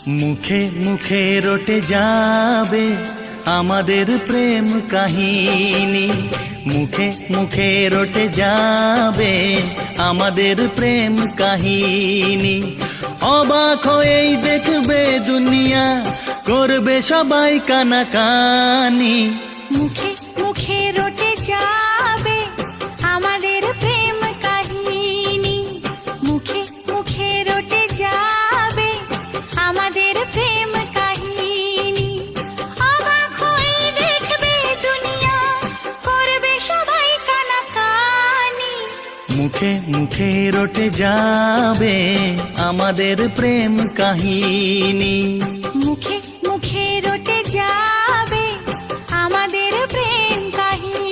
মুখে মুখে রটে যাবে আমাদের প্রেম কাহিনী, মুখে মুখে রটে যাবে আমাদের প্রেম কাহিনী। অবাক হয়েই দেখবে দুনিয়া, করবে সবাই কানাকানি। মুখে মুখে রটে যাবে আমাদের প্রেম কাহিনী, মুখে মুখে রটে যাবে আমাদের প্রেম কাহিনী। অবাক হয়ে দেখবে দুনিয়া, করবে সবাই কানাকানি। মুখে মুখে রটে যাবে আমাদের প্রেম কাহিনী, মুখে মুখে রটে যাবে আমাদের প্রেম কাহিনী।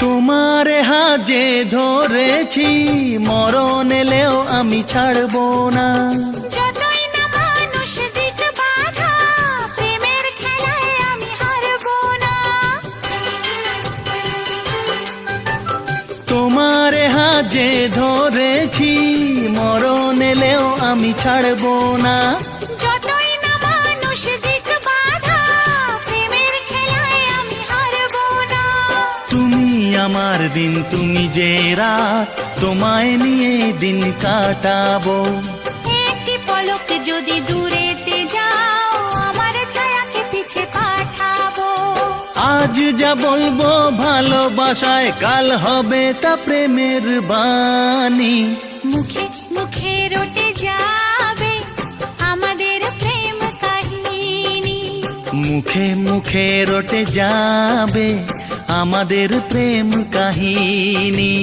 তোমার হাজে ধরেছি, মরণ এলেও আমি ছাড়বো না। যতই না মানুষ দিক বাধা, প্রেমের খেলায় আমি হারবো না। তোমার হাজে ধরেছি, মরণ এলেও আমি ছাড়বো না। যতই না মানুষ দিক বাধা, প্রেমের খেলায় আমি হারবো না। তুমি আমার দিন, তুমি যে রাত, তোমায় নিয়ে দিন কাটাবো। একটি পলক যদি দূরেতে যাও, আমার ছায়াকে পিছে পাঠাবো। আজ যা বলবো ভালোবাসায়, কাল হবে তা প্রেমের বাণী। মুখে মুখে রটে যাবে আমাদের প্রেম কাহিনী, মুখে মুখে রটে যাবে আমাদের প্রেম কাহিনী।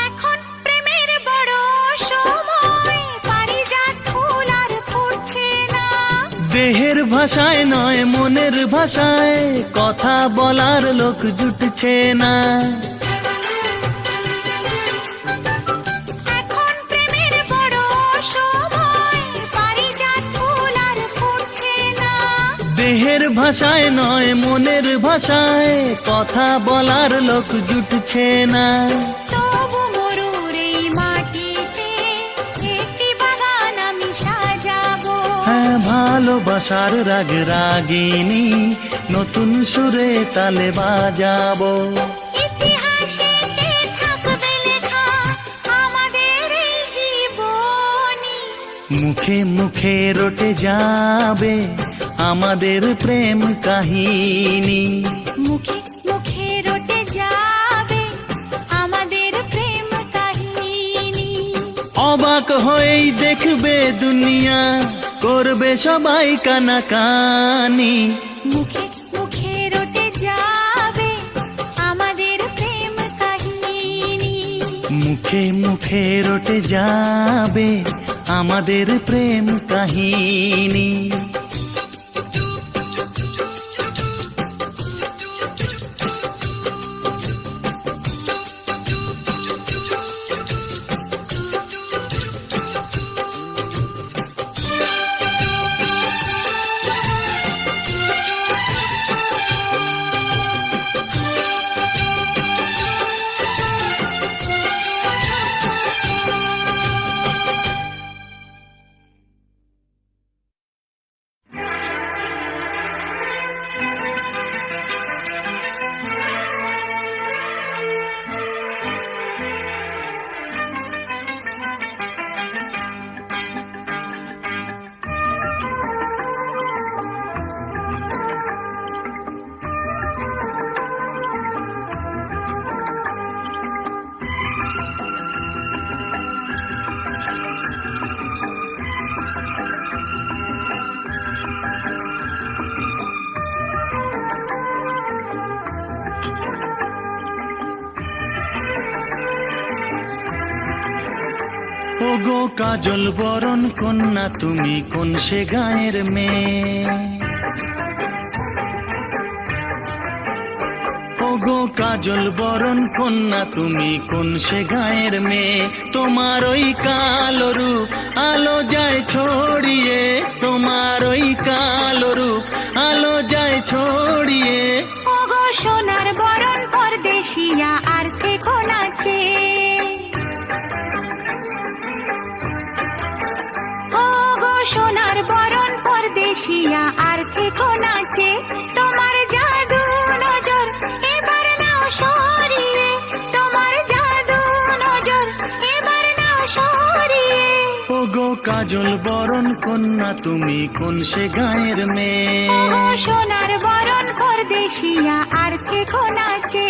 এখন প্রেমের বড় সময়, পারিজাত ফুল আর ফুটছে না। দেহের ভাষায় নয় মনের ভাষায়, কথা বলার লোক জুটছে না। এখন প্রেমের বড় সময়, পারিজাত ফুল আর ফুটছে না। দেহের ভাষায় নয় মনের ভাষায়, কথা বলার লোক জুটছে না। তবু মরুর এই মাটিতে একটি বাগান আমি সাজাবো। হ্যাঁ, ভালোবাসার রাগ রাগিনী, নতুন সুরে তালে বাজাবো। ইতিহাসেতে থাকবে লেখা আমাদের এই জীবনী। মুখে মুখে রটে যাবে আমাদের প্রেম কাহিনী, মুখে মুখে রটে যাবে আমাদের প্রেম কাহিনী। অবাক হয়েই দেখবে দুনিয়া, করবে সবাই কানাকানি। মুখে মুখে রটে যাবে আমাদের প্রেম কাহিনী, মুখে মুখে রটে যাবে আমাদের প্রেম কাহিনী। ওগো কাজল বরণ কন্যা তুমি কোন সে গায়ের মেয়ে? ওগো কাজল বরণ কন্যা তুমি কোন সে গায়ের মেয়ে? তোমার ওই কালো রূপ আলো যায় ছড়িয়ে, তোমার ওই কালো রূপ আলো যায় ছড়িয়ে। ওগো সোনার বরণ পরদেশিয়া আর থেকো নাচে। ওগো সোনার বরণ পরদেশিয়া আর থেকো নাচে। তোমার জাদু নজর এবার নাও সরিয়ে, তোমার জাদু নজর এবার নাও সরিয়ে। ওগো কাজল বরণ কন্যা তুমি কোন সে গায়ের মেয়ে? ওগো সোনার বরণ পরদেশিয়া আর থেকো নাচে।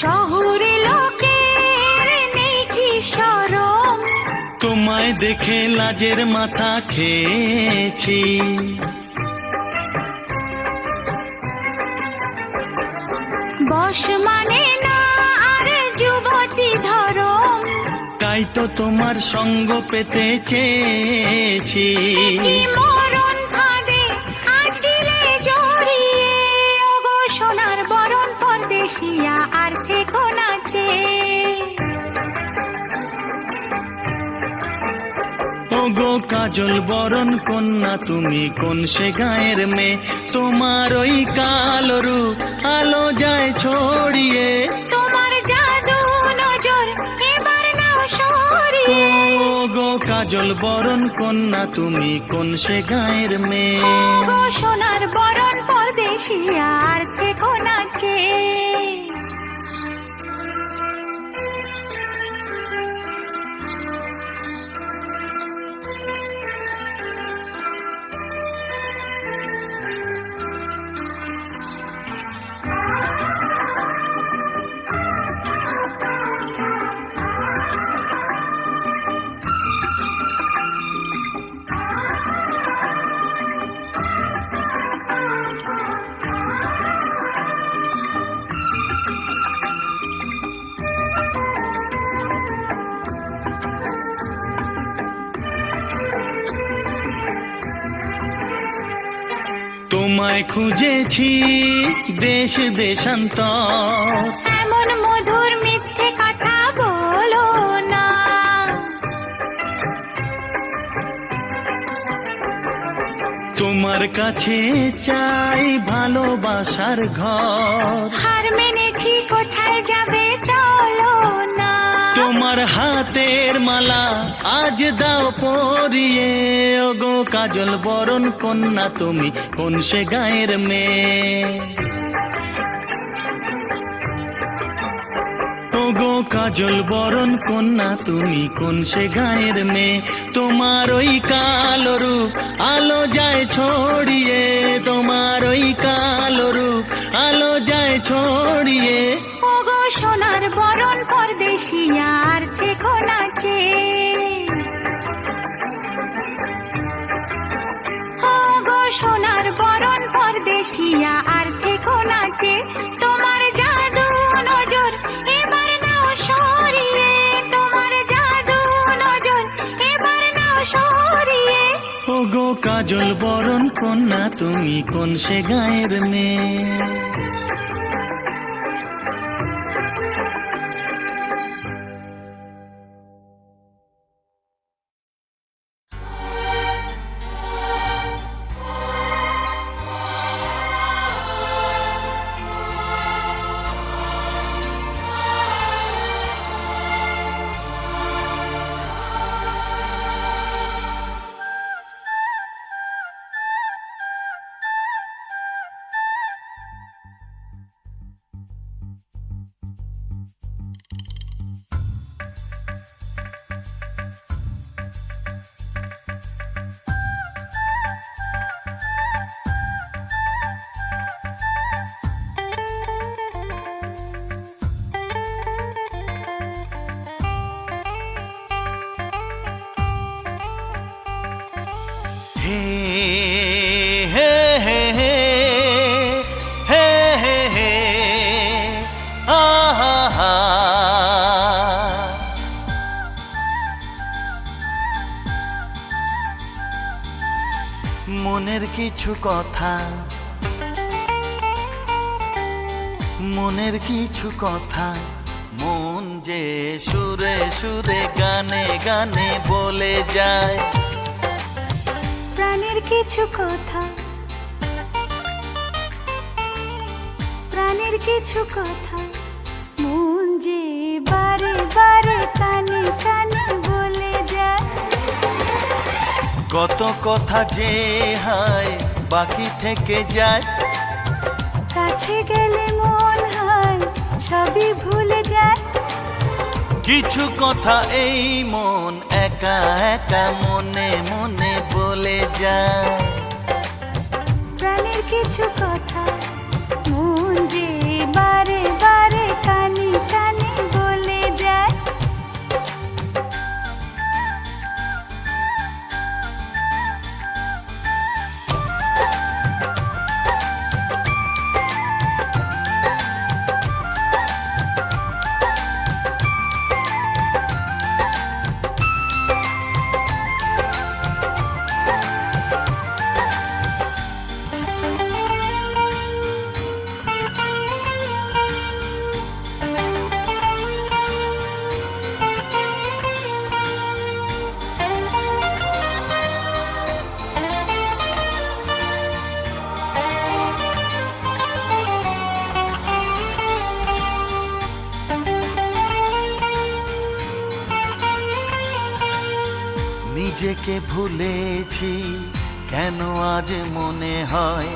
শহুরে লোকের নেই কি শরম, তোমায় দেখে লাজের মাথা খেয়েছি। বশ মানে না আর যুবতী ধরম। তাই তো তোমার সঙ্গ পেতে চেয়েছি। কি মরণ ফাঁদে আজ দিলে জড়িয়ে, ওগো সোনার বরণ পরদেশিয়া আর থেকো নাচে। ওগো কাজল বরণ কন্যা তুমি কোন সে গায়ের মেয়ে? তোমার ওই কালো রূপ আলো যায় ছড়িয়ে, তোমার জাদু নজর এবার নাও সরিয়ে। ওগো কাজল বরণ কন্যা তুমি কোন সে গায়ের মেয়ে? ওগো সোনার বরণ পরদেশিয়া আর থেকো নাচে। তোমায় খুঁজেছি দেশ দেশান্তর, এমন মধুর মিথ্যে কথা বলো না। তোমার কাছে চাই ভালোবাসার ঘর। হার মেনেছি কোথায় যাবে চলো না। তোমার হাতের মালা আজ দাও পরিয়ে, ওগো কাজল বরণ কন্যা তুমি কোন সে গায়ের মেয়ে? ওগো কাজল বরণ কন্যা তুমি কোন সে গায়ের মেয়ে? তোমার ওই কালো রূপ আলো যায় ছড়িয়ে, তোমার ওই কালো রূপ আলো যায় ছড়িয়ে। ওগো সোনার বরণ পরদেশিয়া আর থেকো নাচে। ওগো সোনার বরণ পরদেশিয়া আর থেকো নাচে। তোমার জাদু নজর এবার নাও সরিয়ে, তোমার জাদু নজর এবার নাও সরিয়ে। ওগো কাজল বরণ কন্যা তুমি কোন সে গায়ের মেয়ে? হে হে হে হে হে হে হে আহা হা। মনের কিছু কথা, মনের কিছু কথা, মন যে সুরে সুরে গানে গানে বলে যায়। প্রাণের কিছু কথা, প্রাণের কিছু কথা, মন যে বারে বারে কানে কানে বলে যায়। কত কথা যে হয় বাকি থেকে যায়, কাছে গেলে মন হয় সবই ভুলে যায়। কিছু কথা এই মন একা একা মনে মনে বলে যায়। প্রাণের কিছু কথা, মন যে বারে বারে কানে কানে বলে যায়। নিজেকে ভুলেছি কেন আজ মনে হয়,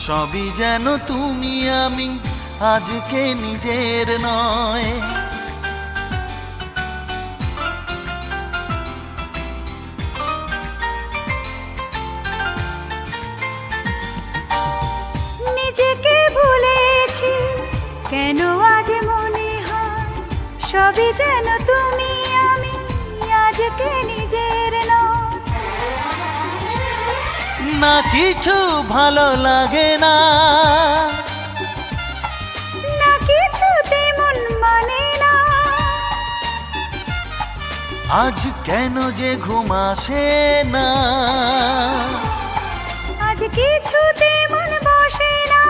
সবই যেন তুমি আমি আজকে নিজের নয়। নিজেকে ভুলেছি কেন আজ মনে হয়, সবই যেন তুমি আমি আজকে নিজের নয়। না কিছু ভালো লাগে না, না কিছু তেমন মানে না, আজ কেন যে ঘুম আসে না, আজ কিছু তেমন বসে না।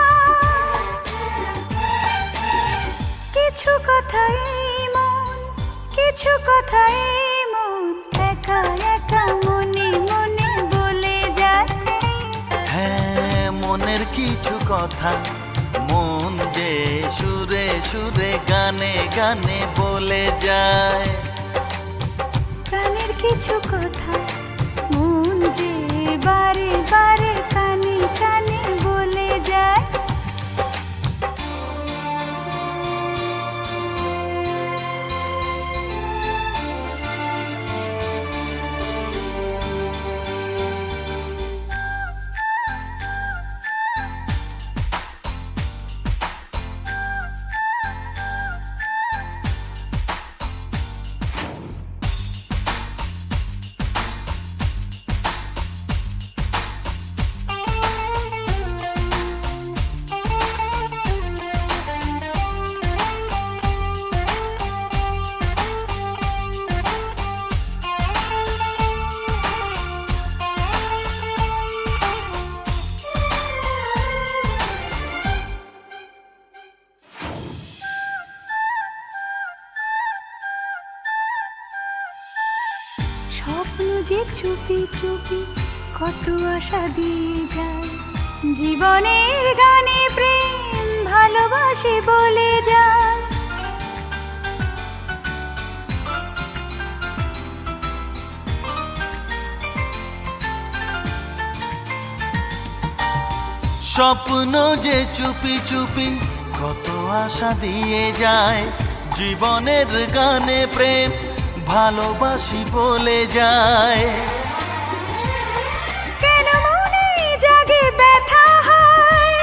কিছু কথাই মন, কিছু কথাই মন একা একা মনে মনে বলে যায়। হ্যাঁ মনের কিছু কথা, মন যে সুরে সুরে গানে গানে বলে যায়। প্রাণের কিছু কথা, মন যে বারে বারে কানে কানে বলে যায়। স্বপ্ন যে চুপি চুপি কত আশা দিয়ে যায়, জীবনের গানে প্রেম ভালোবাসে বলে যায়। স্বপ্ন যে চুপি চুপি কত আশা দিয়ে যায়, জীবনের গানে প্রেম ভালোবাসি বলে যায়। কেন মনে জাগে ব্যথা হয়,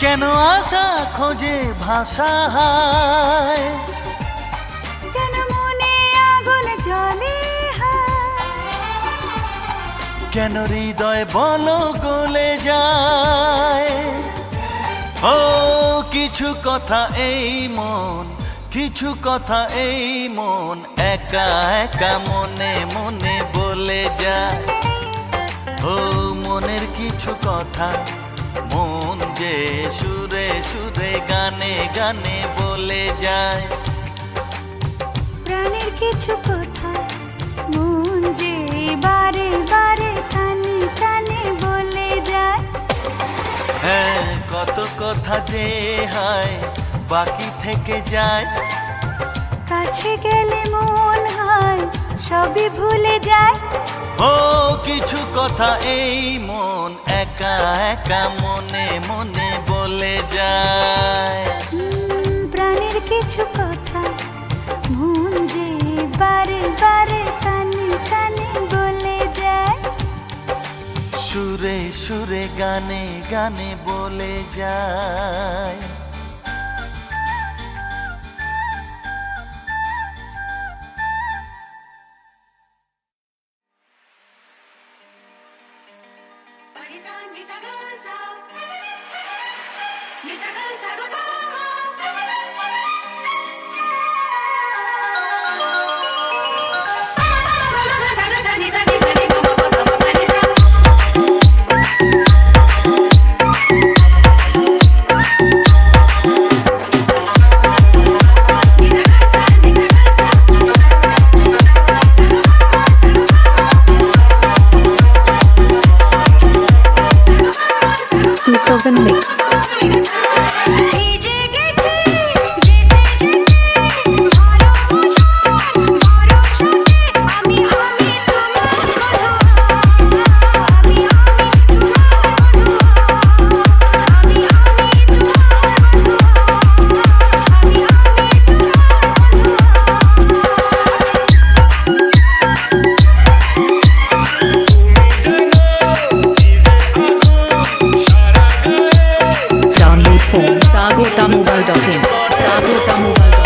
কেন আশা খোঁজে ভাষা হয়, কেন মনে আগুন জ্বলে হয়, কেন হৃদয় বলো গলে যায়। ও কিছু কথা এই মন, কিছু কথা এই মন একা একা মনে মনে বলে যায়। ও মনের কিছু কথা মন যে সুরে সুরে গানে গানে বলে যায়। প্রাণের কিছু কথা মন যে বারে বারে কানে কানে বলে যায়। হ্যাঁ কত কথা যে হয় বাকি থেকে যায়। কাছে গেলে মন হয় সবই ভুলে যায়। ও কিছু কথা এই মন একা একা মনে মনে বলে যায়। প্রাণের কিছু কথা মন যে বারে বারে কানে কানে বলে যায়। সুরে সুরে গানে গানে বলে যায়। Southern Mix. Sagotamobile.in. Sagotamobile.in.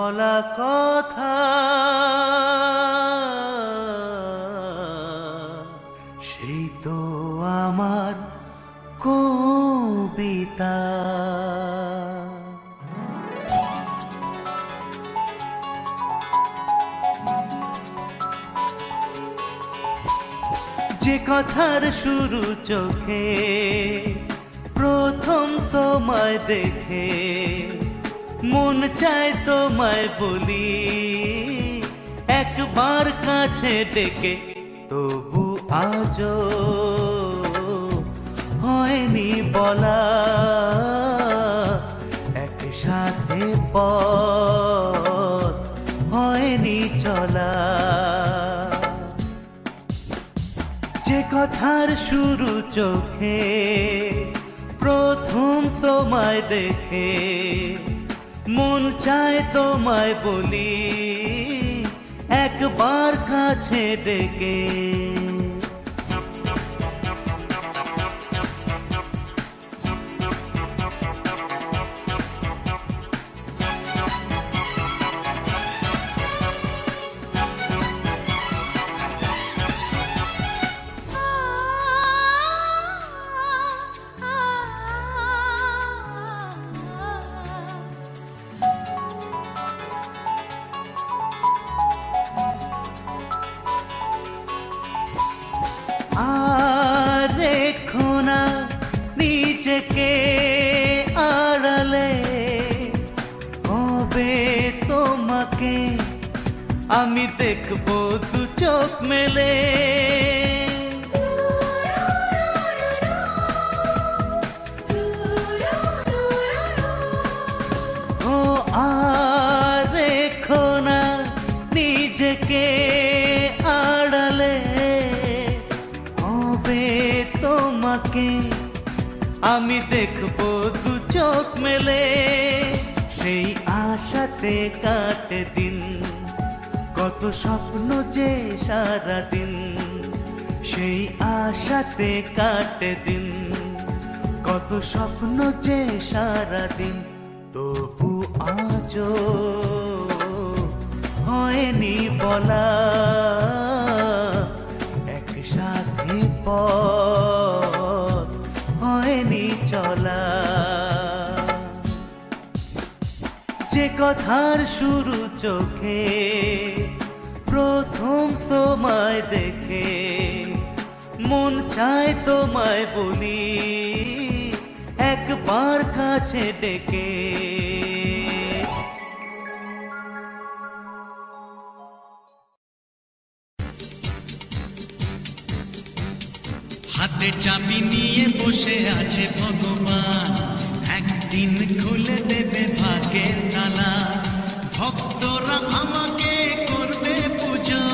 বলা কথা সেই তো আমার কবিতা। যে কথার শুরু চোখে প্রথম তোমায় দেখে মন চায় তোমায় বলি একবার কাছে ডেকে, তবু আজও হয়নি বলা একসাথে পথ হয়নি চলা। যে কথার শুরু চোখে প্রথম তোমায় দেখে মন চায় তোমায় বলি একবার কাছে ডেকে। আর রেখো না নিজেকে আড়ালে, কবে তোমাকে আমি দেখবো দু চোখ মেলে। ও আর রেখো না নিজেকে আড়ালে, তোমাকে আমি দেখবো দু চোখ মেলে। সেই আশাতে কাটে দিন কত স্বপ্ন যে সারা দিন, সেই আশাতে কাটে দিন কত স্বপ্ন যে সারা দিন, তবু আজও হয়নি বলা একসাথে পথ হয়নি চলা। যে কথার শুরু চোখে প্রথম তোমায় দেখে মন চায় তোমায় বলি একবার কাছে ডেকে। হাতে চাবি নিয়ে বসে আছে ভগবান, একদিন খুলে দেবে ভাগ্যের তালা। ভক্তরা আমাকে করবে পুজো,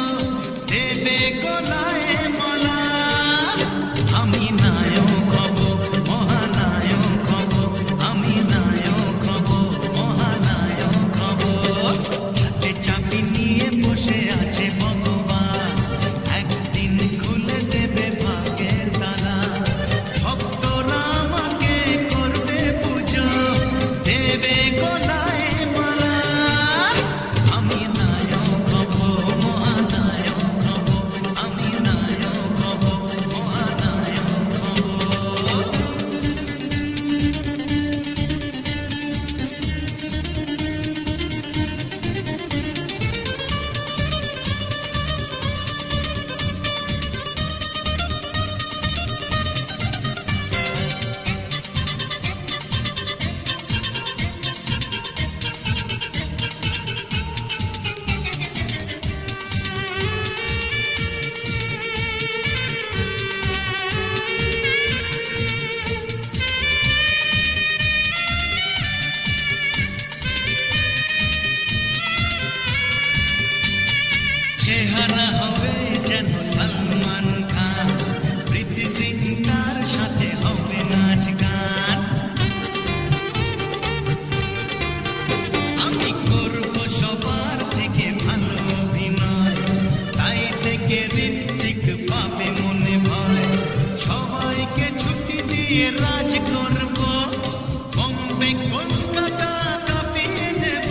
দেবে গলায় মালা। আমি নায়ক হব, মহানায়ক হব, আমি নায়ক হব, মহানায়ক হব। হাতে চাবি নিয়ে বসে আছে ভগবান, একদিন খুলে দেবে ভাগ্যের তালা। ভক্তরা আমাকে করবে পুজো, দেবে গলায় মালা। আমি নায়ক হব, মহানায়ক হব, আমি নায়ক হব, মহানায়ক হব। চেহারা হবে যেন সলমান খান, প্রীতি জিন্টার সাথে হবে নাচ গান। আমি করব সবার থেকে ভালো অভিনয়, তাই থেকে ঋত্বিক পাবে মনে ভয়। সবাইকে ছুটি দিয়ে রাজ করব, বম্বে কলকাতা কাঁপিয়ে দেব।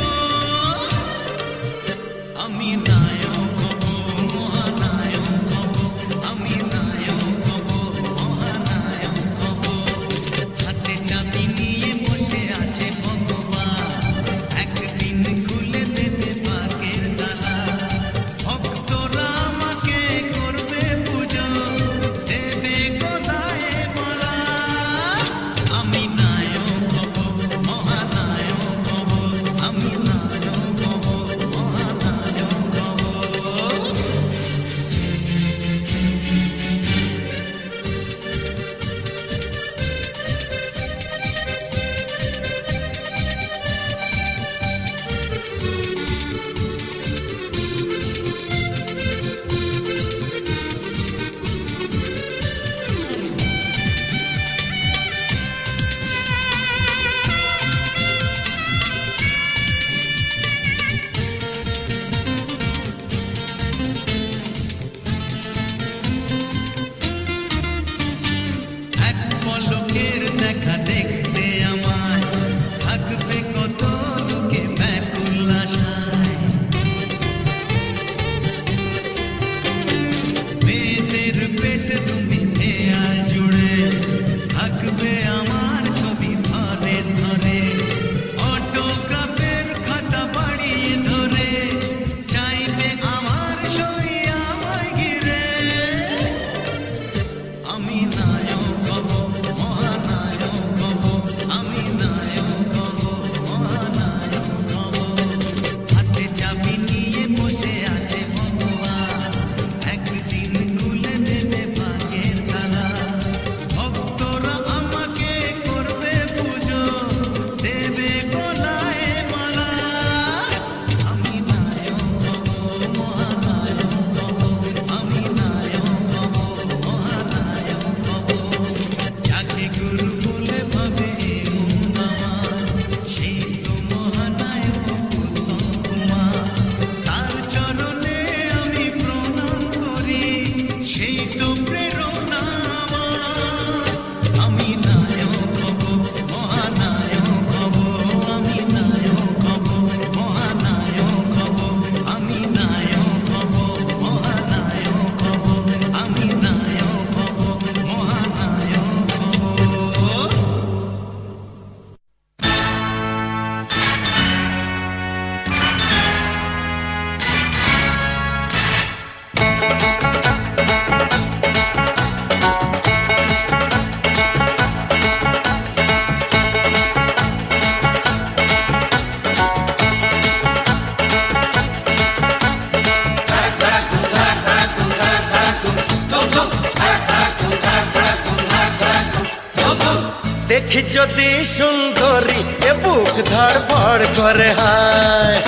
দেখি যদি সুন্দরী এ বুক ধড়ফড় করে হায়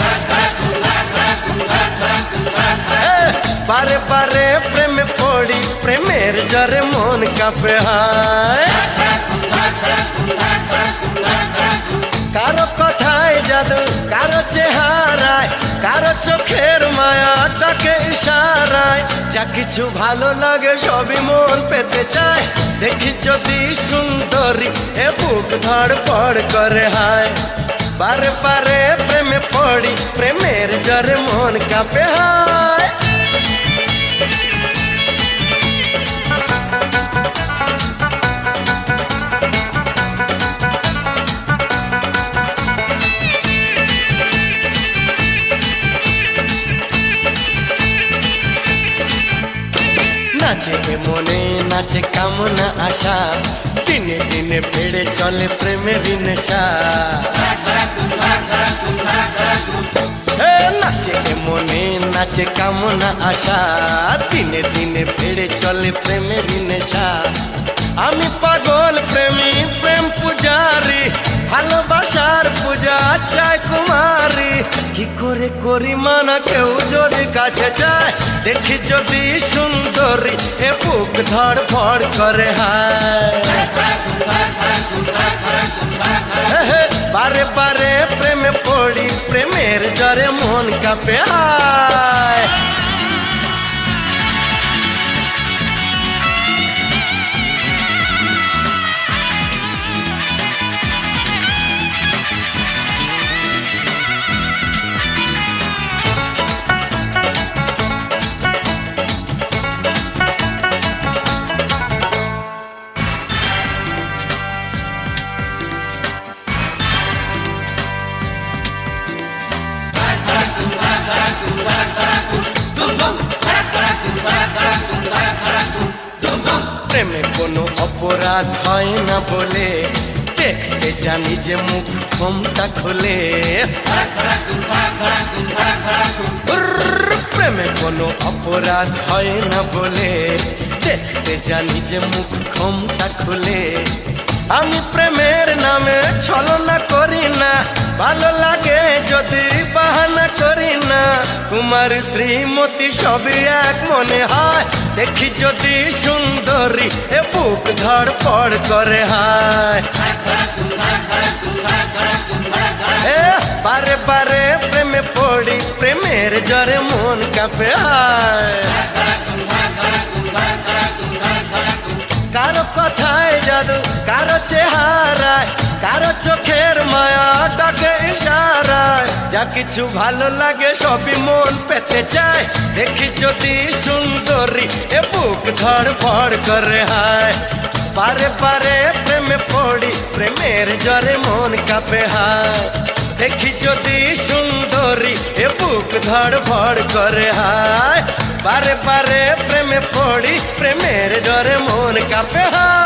বারে বারে প্রেমে পড়ি প্রেমের জরে মন কাঁপে হায় কারো কথায় জাদু কারো চেহারায় কারো চোখের মায়া ডাকে ইশারায় যা কিছু ভালো লাগে সবই মন পেতে চায় দেখি যদি সুন্দরী এ বুক ধড়ফড় করে হায় বারে বারে প্রেমে পড়ি প্রেমের জরে মন কাঁপে হায় নাচে মনে নাচে কামনা আশা দিনে দিনে বেড়ে চলে প্রেমের নেশা নাচে মনে নাচে কামনা আশা দিনে দিনে বেড়ে চলে প্রেমের নেশা আমি পাগল প্রেমী প্রেম পূজারি ভালোবাসার পূজা চাই কুমারী কি করে করি মানা কেউ যদি কাছে চায় দেখি যদি সুন্দরী এ বুক ধড়ফড় করে হায় বারে বারে প্রেমে পড়ি প্রেমের জরে মন কাঁপে হায় প্রেমে কোনো অপরাধ হয় না বলে দেখতে জানি যে মুখ ক্ষমতা খোলে প্রেমে কোনো অপরাধ হয় না বলে দেখতে জানি যে মুখ ক্ষমতা খোলে আমি প্রেমের নামে ছলনা করি না ভালো লাগে যদি বাহানা করি না কুমার শ্রীমতী সবই এক মনে হয় দেখি যদি সুন্দরী এ বুক ধড়ফড় করে হায় বারে বারে প্রেমে পড়ি প্রেমের জরে মন কাঁপে হায় কারো কথায় জাদু কারো চেহারায় কারো চোখের মায়া ডাকে ইশারায় যা কিছু ভালো লাগে সবই মন পেতে চায় দেখি যদি সুন্দরী এ বুক ধড়ফড় করে হায় বারে বারে প্রেমে পড়ি প্রেমের জরে মন কাঁপে হায় দেখি যদি সুন্দরী এ বুক ধড়ফড় করে হায় বারে বারে প্রেমে পড়ি প্রেমের জরে মন কাঁপে হায়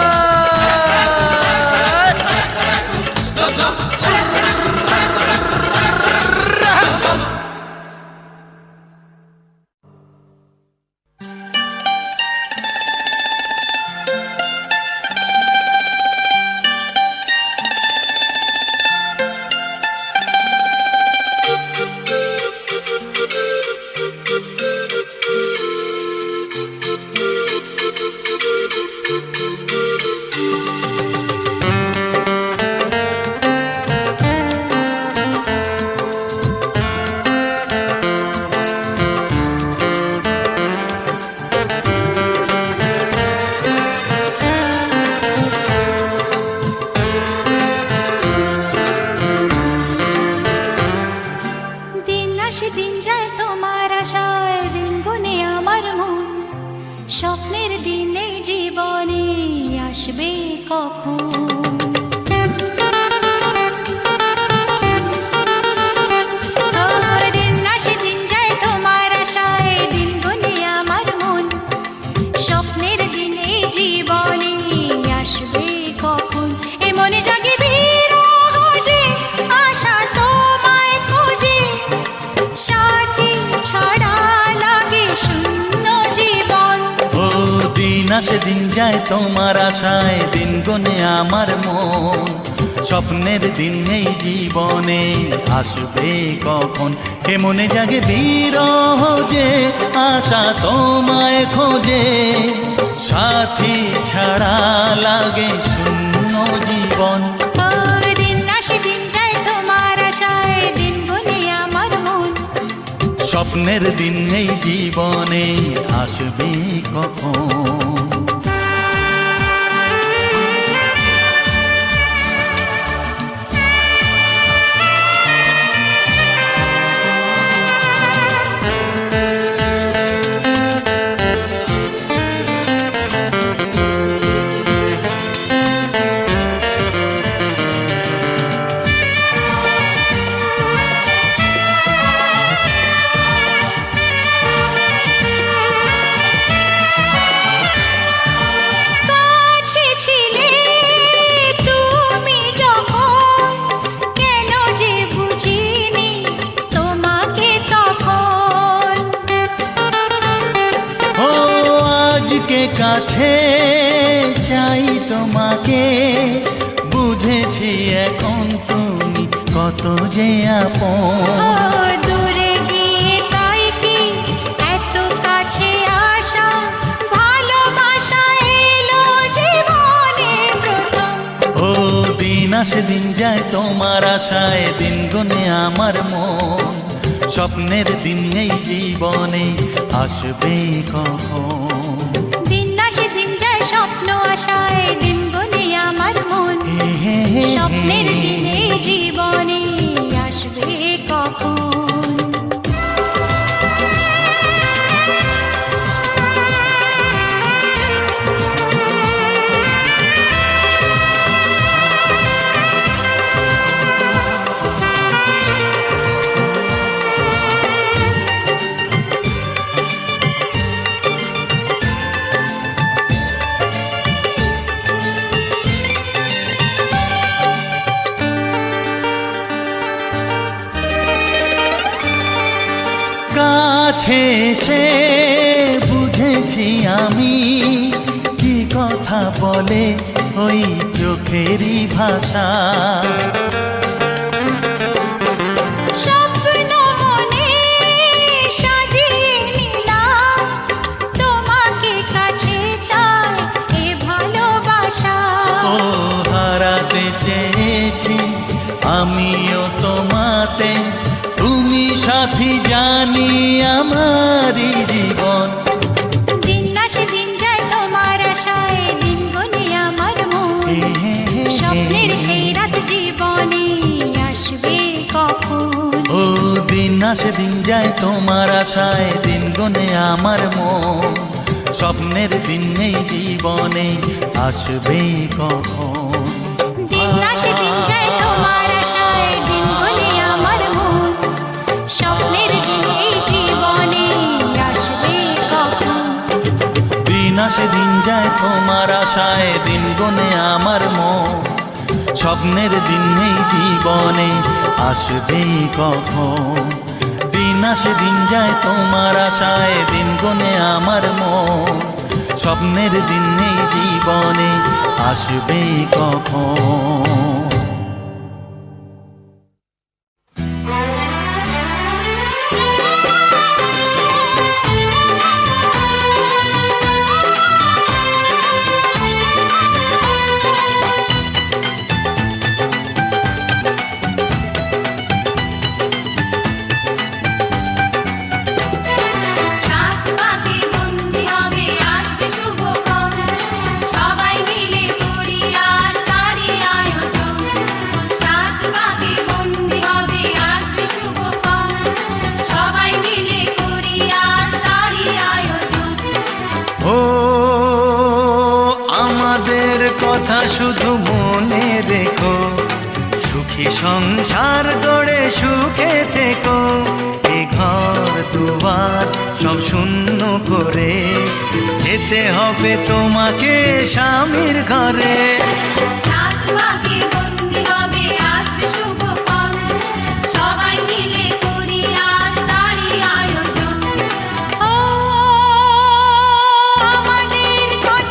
স্বপ্নের দিনে জীবনে আসবে কখন দিন আসে দিন যায় তোমার আশায় দিন গুনে আমার মন স্বপ্নের দিনে জীবনে আসবে কখন এ মনে জাগে বিরহ যে আশা তোমায় খোঁজে সাথী ছাড়া লাগে শূন্য জীবন ও দিন দিন আসে দিন যায় তোমার আশায়, দিন গনে আমার মন। স্বপ্নের দিন এই জীবনে আসবে কখন, কে মনে জাগে বিরহ যে আশা তোমায় খোঁজে। সাথী ছাড়া লাগে শূন্য জীবন। ও দিন আসে দিন যায় তোমার আশায়, দিন গুনে আমার মন। স্বপ্নের দিন এই জীবনে আসবে কখন। কাছে ছিলে তুমি যখন, কেন যে বুঝিনি তোমাকে তখন। ও আজকে কাছে চাই তোমাকে, বুঝেছি এখন তুমি কত যে ও আপন। দূরে গিয়ে তাই কি এত কাছে আসা, ভালোবাসা এলো জীবনে প্রথম। ও দিন আসে দিন যায় তোমার আশায়, দিন গনে আমার মন। স্বপ্নের দিন এই জীবনে আসবে কখন। দিন আসে দিন যায় স্বপ্ন আশায়, দিন গুনে আমার মন। হে হে হে হে। স্বপ্নের দিনে জীবনে আসবে কখন। কাছে এসে বুঝেছি আমি, কি কথা বলে ওই চোখেরই ভাষা। স্বপ্ন মনে সাজিয়ে নিলাম, তোমাকে কাছে চাই এ ভালোবাসা। ও হারাতে চেয়েছি আমিও তোমাতে, তুমি সাথী জানি আমারই জীবন। দিন আসে দিন যায় তোমার আশায়, দিন গুনে আমার মন। হে হে হে হে। স্বপ্নের সেই রাত জীবনে আসবে কখন। ও দিন আসে দিন যায় তোমার আশায়, দিন গনে আমার মন। স্বপ্নের দিন এই জীবনে আসবে কখন। দিন আসে দিন যায় তোমার আশায়, দিন গুনে আমার মন। স্বপ্নের দিন এই জীবনে আসবে কখন। দিন আসে দিন যায় তোমার আশায়, দিন গনে আমার মন। স্বপ্নের দিন এই জীবনে আসবে কখন। দিন আসে দিন যায় তোমার আশায়, দিন গনে আমার মন। স্বপ্নের দিন এই জীবনে আসবে কখন। রাত পাকে বন্দি হবে আসবে শুভক্ষণ, সবাই মিলে করি আর তারই আয়োজন। রাত পাকে বন্দি হবে আসবে শুভক্ষণ, সবাই মিলে করি আর তারই আয়োজন। ও আমাদের কথা শুধু মনে রেখো, সুখী সংসার গড়ে সুখে থেকো। এ ঘর দুয়ার সব শূন্য করে যেতে হবে তোমাকে স্বামীর ঘরে। রাত পাকে বন্দি হবে আসবে শুভক্ষণ, সবাই মিলে করি আর তারই আয়োজন। ও আমাদের কথা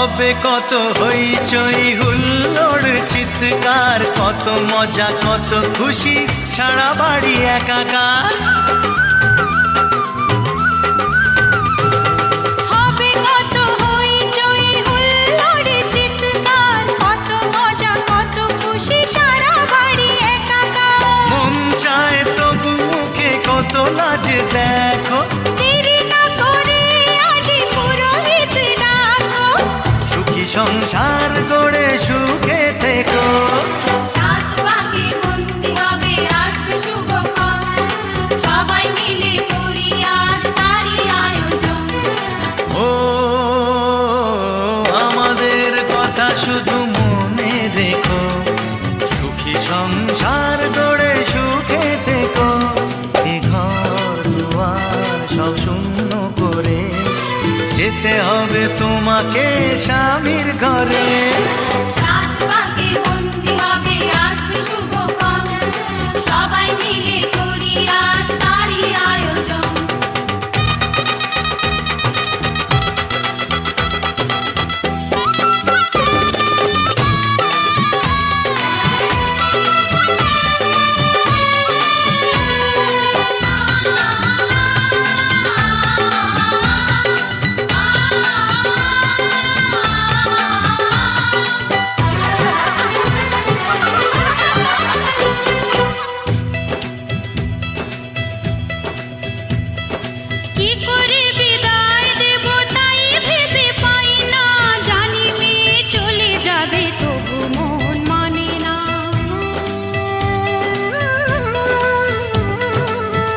হবে কত হইচই হুল্লোড় চিৎকার, কত মজা কত খুশি, সারা বাড়ি একাকার। হবে কত হইচই হুল্লোড় চিৎকার, কত মজা কত খুশি, সারা বাড়ি একাকার। মন চায় তবু মুখে কত লাজ দেখো, দেরি না করে আজই পুরোহিত ডাকো। সুখী সংসার গড়ে সুখে থেকো। সাত ভাগে বন্দি হবে আসবে শুভক্ষণ, সবাই মিলে করি আজ তারই আয়োজন। ও আমাদের কথা শুধু মনে রেখো, সুখী সংসার গড়ে সুখে থেকো। এ ঘর দুয়ার সব শূন্য করে যেতে হবে তোমাকে স্বামীর ঘরে। সাত ভাগে বন্দি হবে আসবে শুভক্ষণ, সবাই মিলে করি আজ তারই আয়োজন। কি করে বিদায় দেব তাই ভেবে পাই না, জানি মেয়ে চলে যাবে তবু মন মানে না।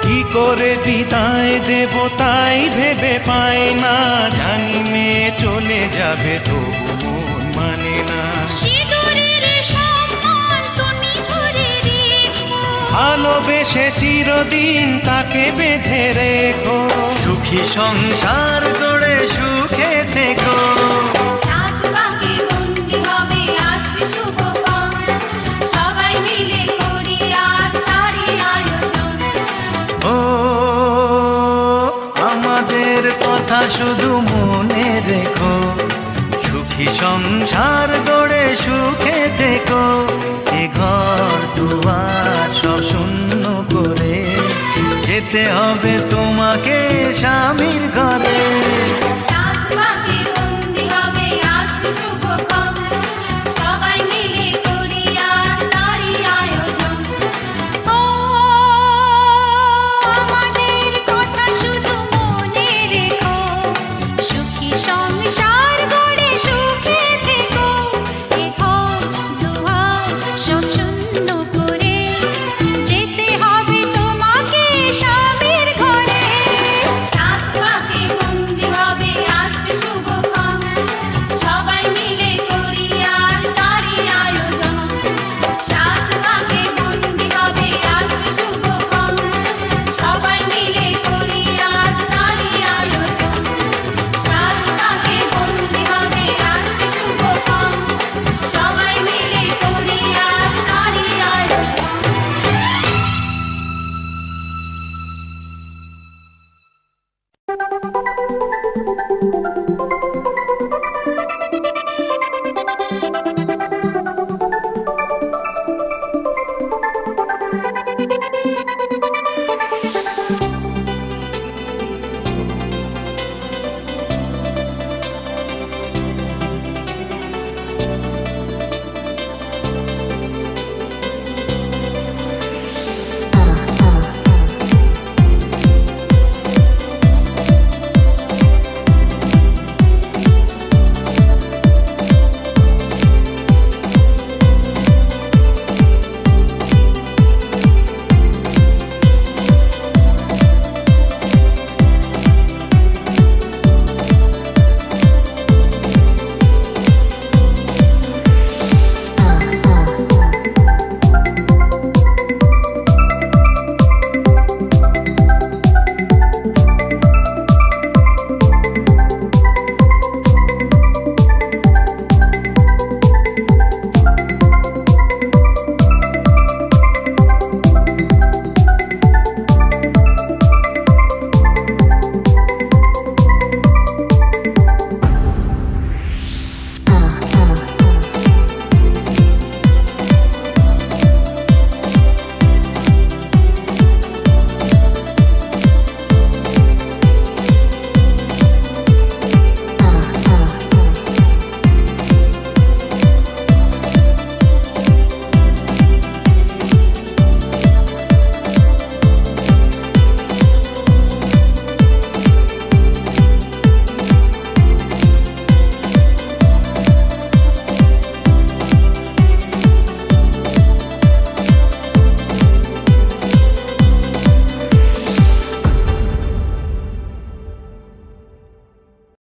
কি করে বিদায় দেব তাই ভেবে পাই না, জানি মেয়ে চলে যাবে তবু মন মানে না। সিঁদুরের সম্মান তুমি ধরে রেখো, ভালোবেসে চিরদিন তাকে বেঁধে রেখো। সুখী সংসার গড়ে সুখে থেকো। সাত ভাগে বন্দি হবে আসবে শুভক্ষণ, সবাই মিলে করি আজ তারই আয়োজন। ও আমাদের কথা শুধু মনে রেখো, সুখী সংসার গড়ে সুখে থেকো। এ ঘর দুয়ার সব শূন্য করে যেতে হবে তোমাকে স্বামীর ঘরে।